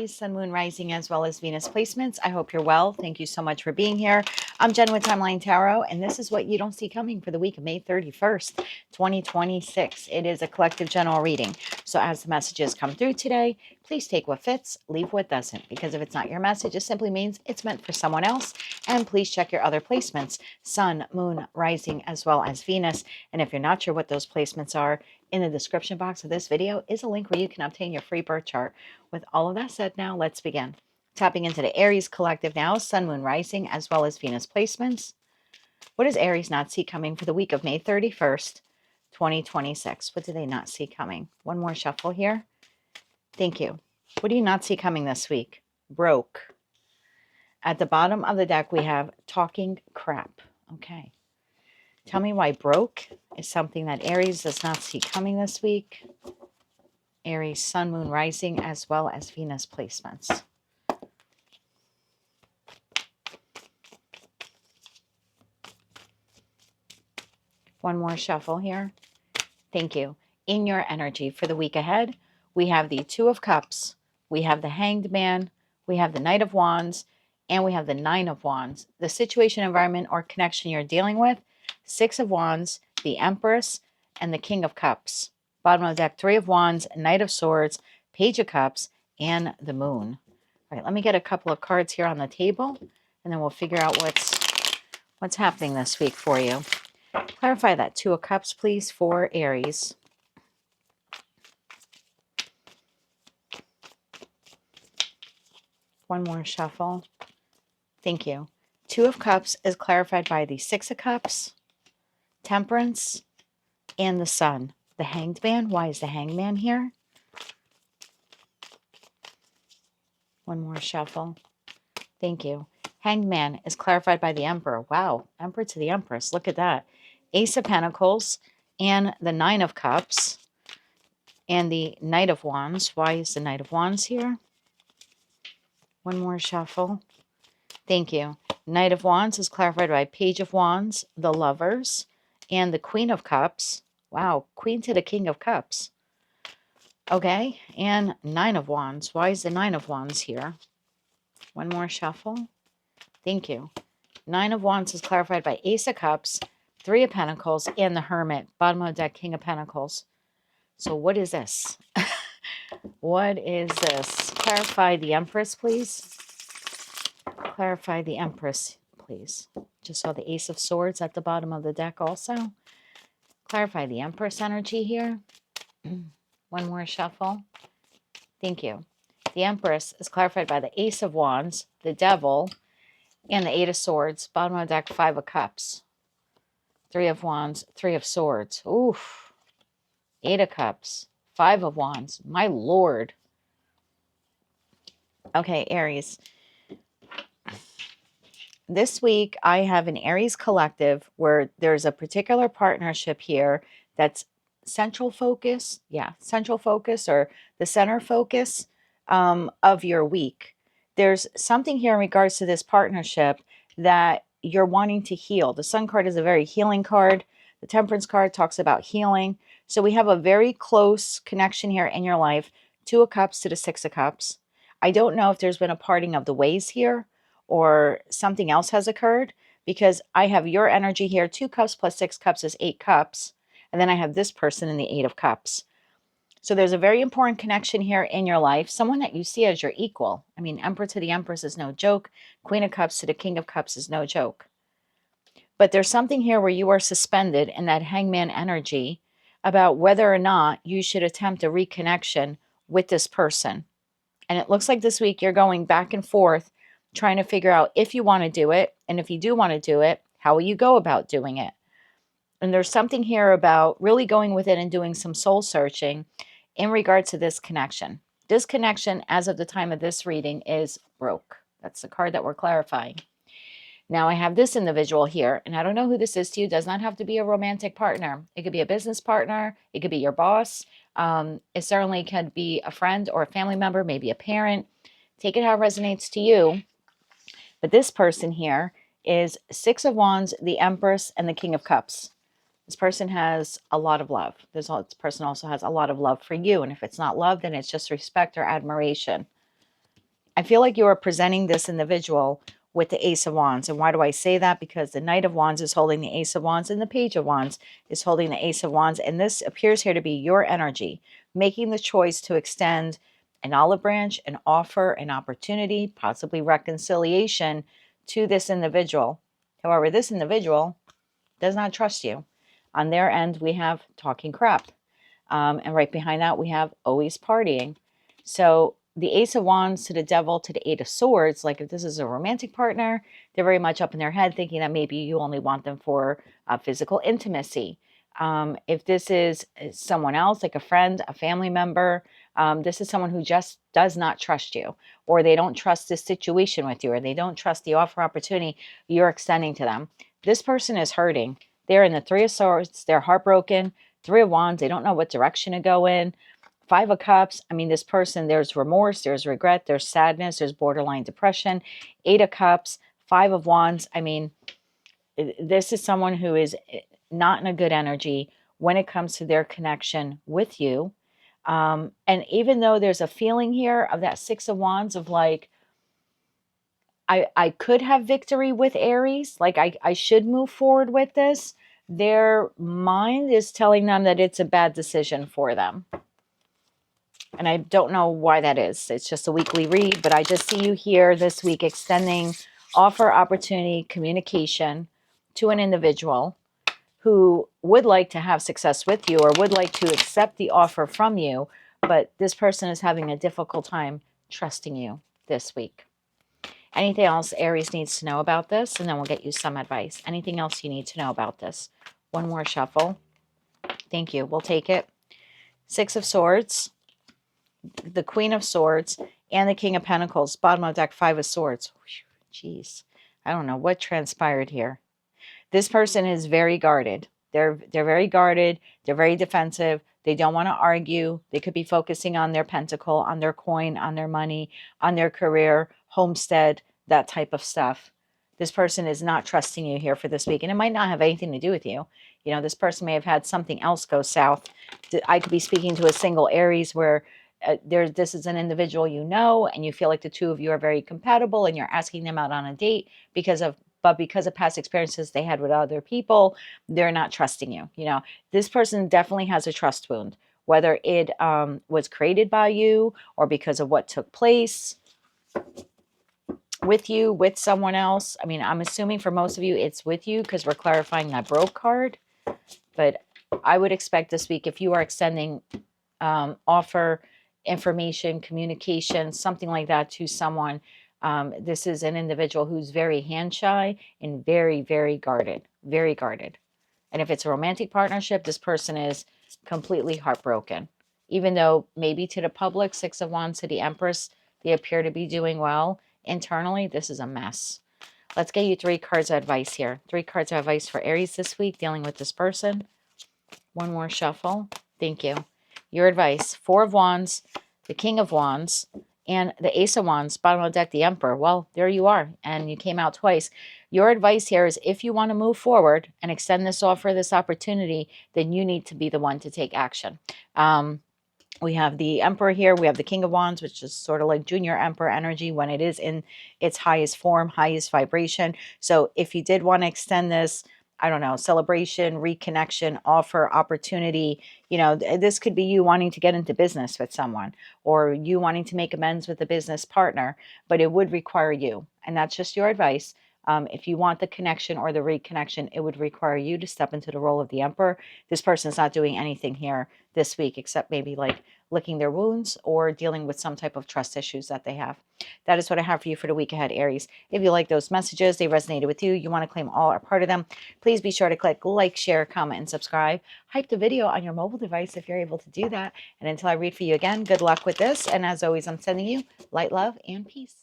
Aries, Sun, Moon, Rising, as well as Venus placements. I hope you're well. Thank you so much for being here. I'm Jen with Timeline Tarot, and this is what you don't see coming for the week of May 31st, 2026. It is a collective general reading. So as the messages come through today, please take what fits, leave what doesn't, because if it's not your message, it simply means it's meant for someone else. And please check your other placements, Sun, Moon, Rising, as well as Venus. And if you're not sure what those placements are, in the description box of this video is a link where you can obtain your free birth chart. With all of that said, now let's begin. Tapping into the Aries collective now, Sun, Moon, Rising, as well as Venus placements. What does Aries not see coming for the week of May 31st, 2026? What do they not see coming? One more shuffle here. Thank you. What do you not see coming this week? Broke. At the bottom of the deck, we have talking crap. Okay. Tell me why broke is something that Aries does not see coming this week. Aries, Sun, Moon, Rising, as well as Venus placements. One more shuffle here. Thank you. In your energy for the week ahead, we have the Two of Cups, we have the Hanged Man, we have the Knight of Wands, and we have the Nine of Wands. The situation, environment, or connection you're dealing with, Six of Wands, the Empress, and the King of Cups. Bottom of the deck, Three of Wands, Knight of Swords, Page of Cups, and the Moon. All right, let me get a couple of cards here on the table, and then we'll figure out what's happening this week for you. Clarify that Two of Cups, please, for Aries. One more shuffle. Thank you. Two of Cups is clarified by the Six of Cups, Temperance, and the Sun. The Hanged Man. Why is the Hanged Man here? One more shuffle. Thank you. Hanged Man is clarified by the Emperor. Wow. Emperor to the Empress. Look at that. Ace of Pentacles and the Nine of Cups and the Knight of Wands. Why is the Knight of Wands here? One more shuffle. Thank you. Knight of Wands is clarified by Page of Wands, the Lovers, and the Queen of Cups. Wow, Queen to the King of Cups. Okay, and Nine of Wands. Why is the Nine of Wands here? One more shuffle. Thank you. Nine of Wands is clarified by Ace of Cups, Three of Pentacles, and the Hermit. Bottom of the deck, King of Pentacles. So what is this? What is this? Clarify the Empress, please. Clarify the Empress, please. Just saw the Ace of Swords at the bottom of the deck also. Clarify the Empress energy here. One more shuffle. Thank you. The Empress is clarified by the Ace of Wands, the Devil, and the Eight of Swords. Bottom of the deck, Five of Cups. Three of Wands, Three of Swords. Oof. Eight of Cups. Five of Wands. My Lord. Okay, Aries. This week, I have an Aries collective where there's a particular partnership here that's central focus. Yeah, central focus or the center focus of your week. There's something here in regards to this partnership that you're wanting to heal. The Sun card is a very healing card. The Temperance card talks about healing. So we have a very close connection here in your life. Two of Cups to the Six of Cups. I don't know if there's been a parting of the ways here or something else has occurred, because I have your energy here. 2 cups plus 6 cups is 8 cups. And then I have this person in the Eight of Cups. So there's a very important connection here in your life. Someone that you see as your equal. I mean, Emperor to the Empress is no joke. Queen of Cups to the King of Cups is no joke. But there's something here where you are suspended in that hangman energy about whether or not you should attempt a reconnection with this person. And it looks like this week you're going back and forth trying to figure out if you want to do it. And if you do want to do it, how will you go about doing it? And there's something here about really going within and doing some soul searching in regards to this connection. This connection, as of the time of this reading, is broke. That's the card that we're clarifying. Now I have this individual here, and I don't know who this is to you. It does not have to be a romantic partner. It could be a business partner. It could be your boss. It certainly could be a friend or a family member, maybe a parent. Take it how it resonates to you. But this person here is Six of Wands, the Empress, and the King of Cups. This person has a lot of love. This person also has a lot of love for you. And if it's not love, then it's just respect or admiration. I feel like you are presenting this individual with the Ace of Wands. And why do I say that? Because the Knight of Wands is holding the Ace of Wands and the Page of Wands is holding the Ace of Wands. And this appears here to be your energy, making the choice to extend an olive branch, an offer, an opportunity, possibly reconciliation to this individual. However, this individual does not trust you. On their end, we have talking crap. And right behind that, we have always partying. So the Ace of Wands to the Devil to the Eight of Swords, like if this is a romantic partner, they're very much up in their head thinking that maybe you only want them for physical intimacy. If this is someone else, like a friend, a family member, this is someone who just does not trust you, or they don't trust this situation with you, or they don't trust the offer opportunity you're extending to them. This person is hurting. They're in the Three of Swords. They're heartbroken. Three of Wands. They don't know what direction to go in. Five of Cups. I mean, this person, there's remorse, there's regret, there's sadness, there's borderline depression. Eight of Cups. Five of Wands. I mean, this is someone who is not in a good energy when it comes to their connection with you. And even though there's a feeling here of that Six of Wands of like, I could have victory with Aries, like I should move forward with this, their mind is telling them that it's a bad decision for them. And I don't know why that is. It's just a weekly read, but I just see you here this week extending offer, opportunity, communication to an individual who would like to have success with you or would like to accept the offer from you, but this person is having a difficult time trusting you this week. Anything else Aries needs to know about this? And then we'll get you some advice. Anything else you need to know about this? One more shuffle. Thank you. We'll take it. Six of Swords, the Queen of Swords, and the King of Pentacles. Bottom of deck, Five of Swords. Jeez. I don't know what transpired here. This person is very guarded. They're very guarded. They're very defensive. They don't want to argue. They could be focusing on their pentacle, on their coin, on their money, on their career, homestead, that type of stuff. This person is not trusting you here for this week. And it might not have anything to do with you. You know, this person may have had something else go south. I could be speaking to a single Aries where this is an individual you know, and you feel like the two of you are very compatible and you're asking them out on a date because of past experiences they had with other people, they're not trusting you. You know, this person definitely has a trust wound, whether it was created by you or because of what took place with you, with someone else. I mean, I'm assuming for most of you, it's with you because we're clarifying that Broke card. But I would expect this week, if you are extending offer, information, communication, something like that to someone, this is an individual who's very hand shy and very, very guarded, very guarded. And if it's a romantic partnership, this person is completely heartbroken. Even though maybe to the public, Six of Wands to the Empress, they appear to be doing well. Internally, this is a mess. Let's get you 3 cards of advice here. 3 cards of advice for Aries this week dealing with this person. One more shuffle. Thank you. Your advice, 4 of Wands, the King of Wands, and the Ace of Wands, bottom of the deck, the Emperor. Well, there you are, and you came out twice. Your advice here is if you want to move forward and extend this offer, this opportunity, then you need to be the one to take action. We have the Emperor here. We have the King of Wands, which is sort of like junior Emperor energy when it is in its highest form, highest vibration. So if you did want to extend this, I don't know, celebration, reconnection, offer, opportunity, you know, this could be you wanting to get into business with someone or you wanting to make amends with a business partner, but it would require you. And that's just your advice. If you want the connection or the reconnection, it would require you to step into the role of the Emperor. This person's not doing anything here this week except maybe like licking their wounds or dealing with some type of trust issues that they have. That is what I have for you for the week ahead, Aries. If you like those messages, they resonated with you, you want to claim all or part of them, please be sure to click like, share, comment, and subscribe. Hype the video on your mobile device if you're able to do that. And until I read for you again, good luck with this. And as always, I'm sending you light, love, and peace.